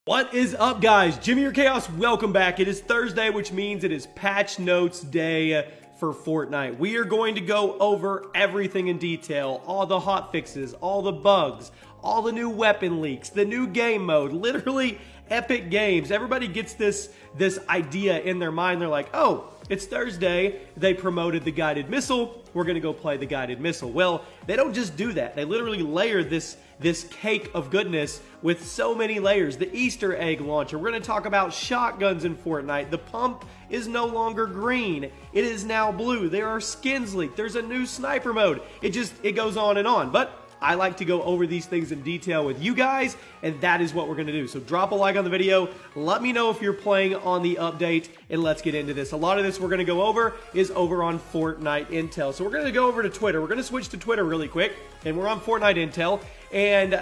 What is up, guys? Jimmy your Chaos, welcome back. It is Thursday, which means it is patch notes day for Fortnite. We are going to go over everything in detail, all the hot fixes, all the bugs, all the new weapon leaks, the new game mode, literally epic games. Everybody gets this idea in their mind. They're like, oh, it's Thursday. They promoted the guided missile. We're going to go play the guided missile. Well, they don't just do that. They literally layer this cake of goodness with so many layers. The Easter egg launcher. We're going to talk about shotguns in Fortnite. The pump is no longer green. It is now blue. There are skins leaked. There's a new sniper mode. It goes on and on. But I like to go over these things in detail with you guys, and that is what we're going to do. So drop a like on the video. Let me know if you're playing on the update, and let's get into this. A lot of this we're going to go over is over on Fortnite Intel. So we're going to go over to Twitter. We're going to switch to Twitter really quick, and we're on Fortnite Intel, and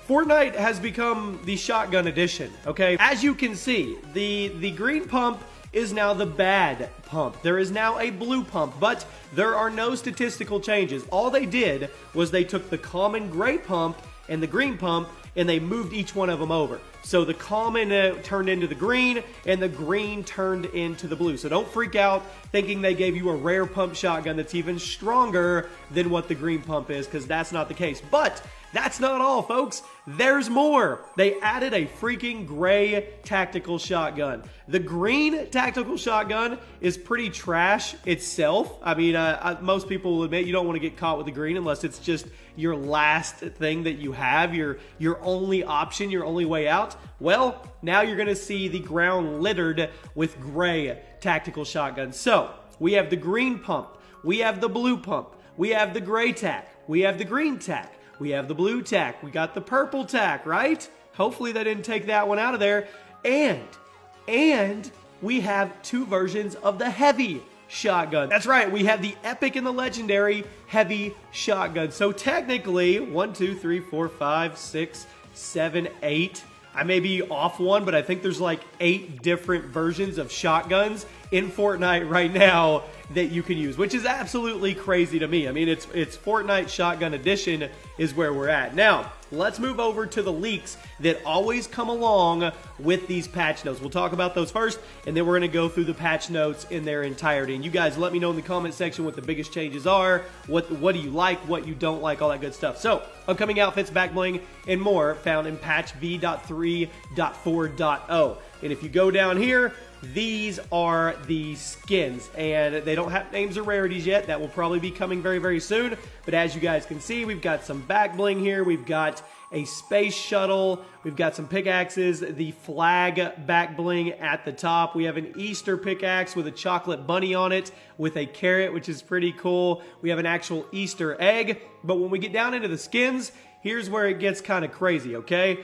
Fortnite has become the shotgun edition, okay? As you can see, the green pump is now the bad pump. There is now a blue pump, but there are no statistical changes. All they did was they took the common gray pump and the green pump and they moved each one of them over. So the common turned into the green and the green turned into the blue. So don't freak out thinking they gave you a rare pump shotgun that's even stronger than what the green pump is, because that's not the case. But that's not all, folks. There's more. They added a freaking gray tactical shotgun. The green tactical shotgun is pretty trash itself. I mean, most people will admit you don't want to get caught with the green unless it's just your last thing that you have, your only option, your only way out. Well, now you're going to see the ground littered with gray tactical shotguns. So we have the green pump, we have the blue pump, we have the gray tac, we have the green tac, we have the blue tac, we got the purple tac, right? Hopefully they didn't take that one out of there. And we have two versions of the heavy shotgun. That's right, we have the epic and the legendary heavy shotgun. So technically, 1, 2, 3, 4, 5, 6, 7, 8. I may be off one, but I think there's like 8 different versions of shotguns in Fortnite right now that you can use, which is absolutely crazy to me. I mean, it's Fortnite Shotgun Edition is where we're at. Now, let's move over to the leaks that always come along with these patch notes. We'll talk about those first, and then we're going to go through the patch notes in their entirety. And you guys let me know in the comment section what the biggest changes are, what do you like, what you don't like, all that good stuff. So, upcoming outfits, back bling, and more found in patch v.3.4.0. And if you go down here, these are the skins, and they don't have names or rarities yet. That will probably be coming very, very soon. But as you guys can see, we've got some back bling here. We've got a space shuttle. We've got some pickaxes, the flag back bling at the top. We have an Easter pickaxe with a chocolate bunny on it with a carrot, which is pretty cool. We have an actual Easter egg. But when we get down into the skins, here's where it gets kind of crazy, okay?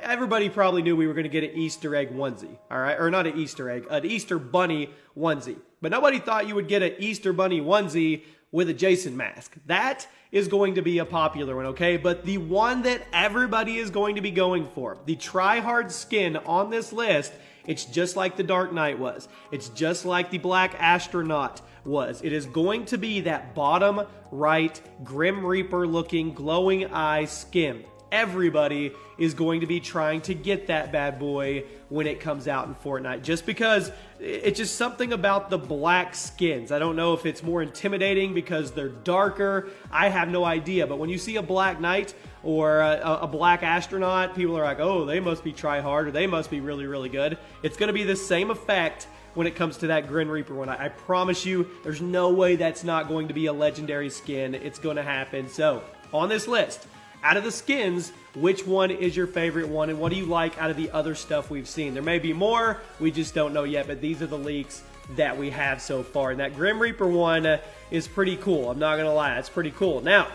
Everybody probably knew we were going to get an Easter egg onesie, all right? Or not an Easter egg, an Easter bunny onesie. But nobody thought you would get an Easter bunny onesie with a Jason mask. That is going to be a popular one, okay? But the one that everybody is going to be going for, the try-hard skin on this list, it's just like the Dark Knight was. It's just like the Black Astronaut was. It is going to be that bottom right Grim Reaper looking glowing eye skin. Everybody is going to be trying to get that bad boy when it comes out in Fortnite, just because it's just something about the black skins. I don't know if it's more intimidating because they're darker. I have no idea, but when you see a Black Knight or a Black Astronaut, people are like, oh, they must be try hard, or they must be really, really good. It's going to be the same effect when it comes to that Grim Reaper one. I promise you, there's no way that's not going to be a legendary skin. It's going to happen. So, on this list, out of the skins, which one is your favorite one, and what do you like out of the other stuff we've seen? There may be more, we just don't know yet, but these are the leaks that we have so far. And that Grim Reaper one is pretty cool. I'm not going to lie, that's pretty cool. Now,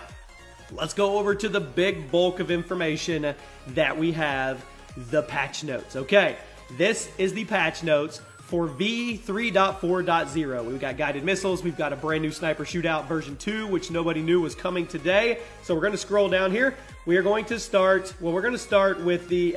let's go over to the big bulk of information that we have, the patch notes. Okay, this is the patch notes for v3.4.0. We've got guided missiles. We've got a brand new sniper shootout version 2, which nobody knew was coming today. So we're going to scroll down here. We are going to start, well, we're going to start with the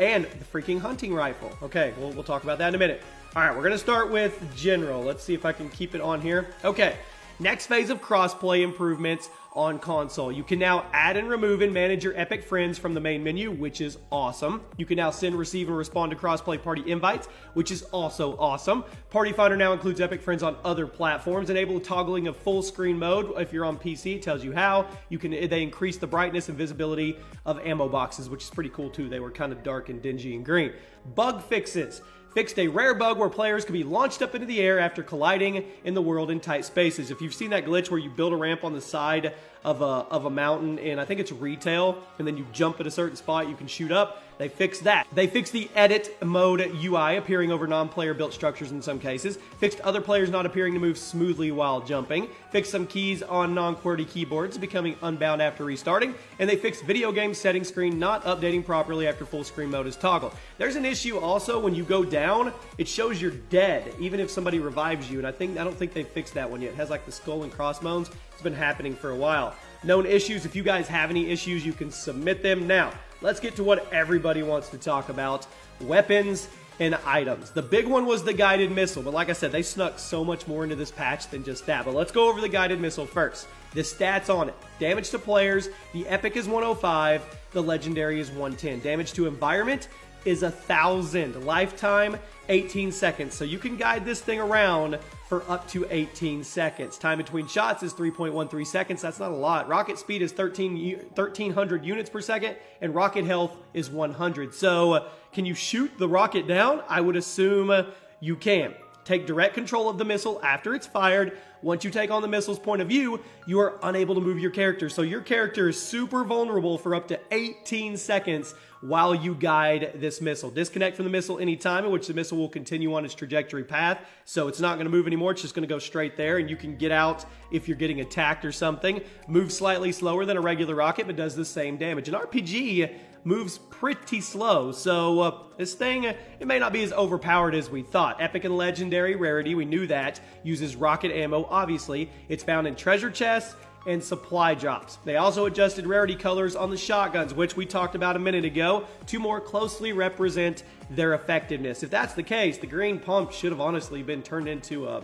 freaking hunting rifle. Okay, we'll talk about that in a minute. All right, we're going to start with general. Let's see if I can keep it on here. Okay, next phase of crossplay improvements on console. You can now add and remove and manage your Epic friends from the main menu, which is awesome. You can now send, receive, and respond to crossplay party invites, which is also awesome. Party Finder now includes Epic friends on other platforms. Enable toggling of full screen mode. If you're on PC, it tells you how. They increase the brightness and visibility of ammo boxes, which is pretty cool too. They were kind of dark and dingy and green. Bug fixes. Fixed a rare bug where players could be launched up into the air after colliding in the world in tight spaces. If you've seen that glitch where you build a ramp on the side of a mountain, and I think it's retail, and then you jump at a certain spot, you can shoot up, they fixed that. They fixed the edit mode UI appearing over non-player built structures in some cases. Fixed other players not appearing to move smoothly while jumping. Fixed some keys on non-QWERTY keyboards becoming unbound after restarting. And they fixed video game settings screen not updating properly after full screen mode is toggled. There's an issue also when you go down, it shows you're dead even if somebody revives you, and I don't think they fixed that one yet. It has like the skull and crossbones. It's been happening for a while. Known issues. If you guys have any issues, you can submit them. Now, let's get to what everybody wants to talk about: weapons and items. The big one was the guided missile, but like I said, they snuck so much more into this patch than just that. But let's go over the guided missile first. The stats on it: damage to players, the epic is 105, the legendary is 110. Damage to environment is 1,000. Lifetime, 18 seconds. So you can guide this thing around for up to 18 seconds. Time between shots is 3.13 seconds. That's not a lot. Rocket speed is 1,300 units per second, and rocket health is 100. So can you shoot the rocket down? I would assume you can. Take direct control of the missile after it's fired. Once you take on the missile's point of view, you are unable to move your character. So your character is super vulnerable for up to 18 seconds while you guide this missile. Disconnect from the missile anytime in which the missile will continue on its trajectory path. So it's not going to move anymore. It's just going to go straight there, and you can get out if you're getting attacked or something. Moves slightly slower than a regular rocket, but does the same damage. An RPG moves pretty slow, so this thing, it may not be as overpowered as we thought. Epic and legendary rarity, we knew that. Uses rocket ammo, obviously. It's found in treasure chests and supply drops. They also adjusted rarity colors on the shotguns, which we talked about a minute ago, to more closely represent their effectiveness. If that's the case, the green pump should have honestly been turned into a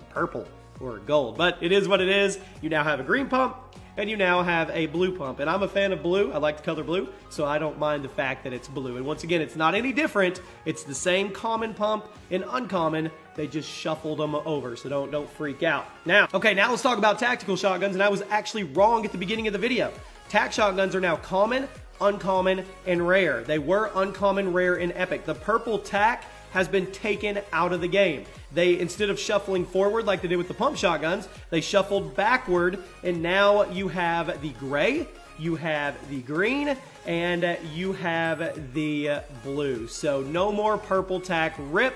purple or a gold, but it is what it is. You now have a green pump, and you now have a blue pump. And I'm a fan of blue. I like the color blue, so I don't mind the fact that it's blue. And once again, it's not any different. It's the same common pump and uncommon. They just shuffled them over, so don't freak out. Now let's talk about tactical shotguns, and I was actually wrong at the beginning of the video. Tac shotguns are now common, uncommon, and rare. They were uncommon, rare, and epic. The purple tac has been taken out of the game. They, instead of shuffling forward like they did with the pump shotguns, they shuffled backward, and now you have the gray, you have the green, and you have the blue. So no more purple tac. Rip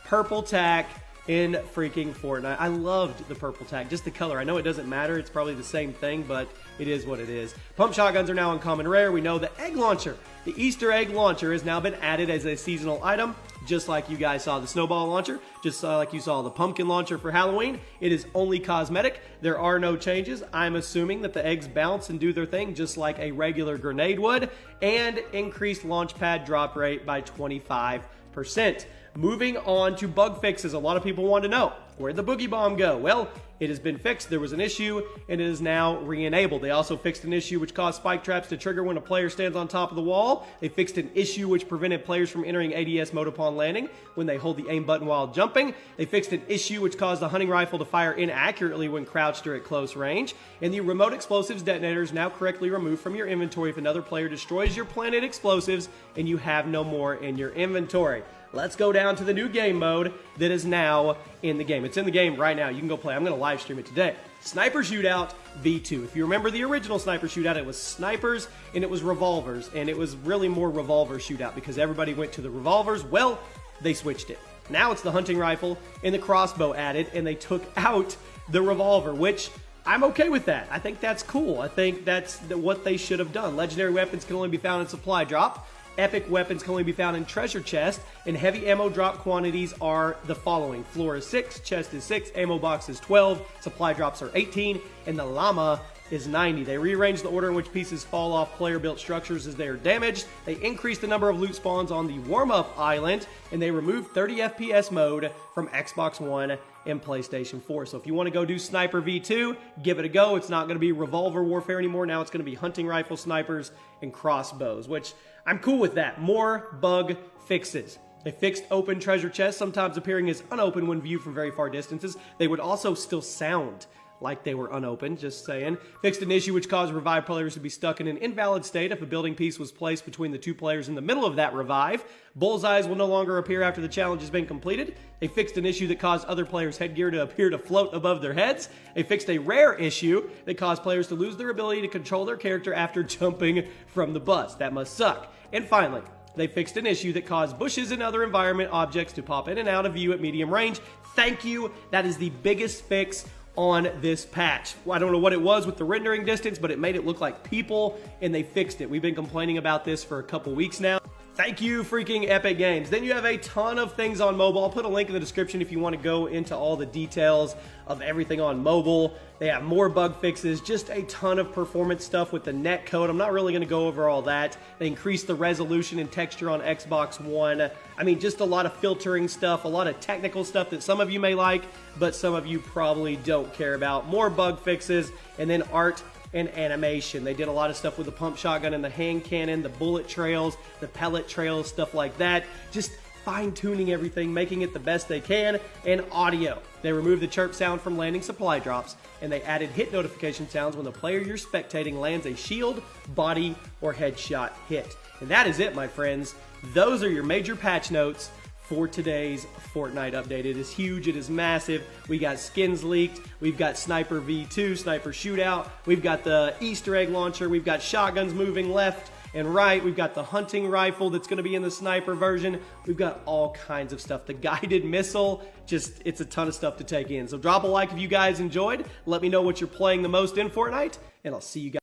purple tac in freaking Fortnite. I loved the purple tac, just the color. I know it doesn't matter, it's probably the same thing, but it is what it is. Pump shotguns are now uncommon rare. We know the egg launcher, the Easter egg launcher, has now been added as a seasonal item, just like you guys saw the snowball launcher, just like you saw the pumpkin launcher for Halloween. It is only cosmetic. There are no changes. I'm assuming that the eggs bounce and do their thing just like a regular grenade would, and increased launch pad drop rate by 25%. Moving on to bug fixes. A lot of people want to know, where'd the boogie bomb go? Well, it has been fixed. There was an issue, and it is now re-enabled. They also fixed an issue which caused spike traps to trigger when a player stands on top of the wall. They fixed an issue which prevented players from entering ADS mode upon landing when they hold the aim button while jumping. They fixed an issue which caused the hunting rifle to fire inaccurately when crouched or at close range. And the remote explosives detonator is now correctly removed from your inventory if another player destroys your planted explosives and you have no more in your inventory. Let's go down to the new game mode that is now in the game. It's in the game right now. You can go play. I'm going to live stream it today. Sniper Shootout V2. If you remember the original Sniper Shootout, it was snipers and it was revolvers. And it was really more revolver shootout because everybody went to the revolvers. Well, they switched it. Now it's the hunting rifle and the crossbow added, and they took out the revolver, which I'm okay with that. I think that's cool. I think that's what they should have done. Legendary weapons can only be found in supply drop. Epic weapons can only be found in treasure chest, and heavy ammo drop quantities are the following. Floor is 6, chest is 6, ammo box is 12, supply drops are 18, and the llama is 90. They rearrange the order in which pieces fall off player-built structures as they are damaged. They increase the number of loot spawns on the warm-up island, and they remove 30 FPS mode from Xbox One in PlayStation 4. So if you want to go do Sniper V2, give it a go. It's not going to be revolver warfare anymore. Now it's going to be hunting rifle snipers and crossbows, which I'm cool with that. More bug fixes. They fixed open treasure chests, sometimes appearing as unopened when viewed from very far distances. They would also still sound like they were unopened, just saying. Fixed an issue which caused revived players to be stuck in an invalid state if a building piece was placed between the two players in the middle of that revive. Bullseyes will no longer appear after the challenge has been completed. They fixed an issue that caused other players' headgear to appear to float above their heads. They fixed a rare issue that caused players to lose their ability to control their character after jumping from the bus. That must suck. And finally, they fixed an issue that caused bushes and other environment objects to pop in and out of view at medium range. Thank you. That is the biggest fix on this patch. I don't know what it was with the rendering distance, but it made it look like people, and they fixed it. We've been complaining about this for a couple weeks now. Thank you, freaking Epic Games. Then you have a ton of things on mobile. I'll put a link in the description if you want to go into all the details of everything on mobile. They have more bug fixes, just a ton of performance stuff with the netcode. I'm not really going to go over all that. They increased the resolution and texture on Xbox One. I mean, just a lot of filtering stuff, a lot of technical stuff that some of you may like, but some of you probably don't care about. More bug fixes, and then art and animation. They did a lot of stuff with the pump shotgun and the hand cannon, the bullet trails, the pellet trails, stuff like that. Just fine-tuning everything, making it the best they can. And audio. They removed the chirp sound from landing supply drops, and they added hit notification sounds when the player you're spectating lands a shield, body, or headshot hit. And that is it, my friends. Those are your major patch notes for today's Fortnite update. It is huge, it is massive. We got skins leaked, we've got Sniper V2, Sniper Shootout, we've got the Easter egg launcher, we've got shotguns moving left and right, we've got the hunting rifle that's gonna be in the sniper version, we've got all kinds of stuff. The guided missile, just, it's a ton of stuff to take in. So drop a like if you guys enjoyed, let me know what you're playing the most in Fortnite, and I'll see you guys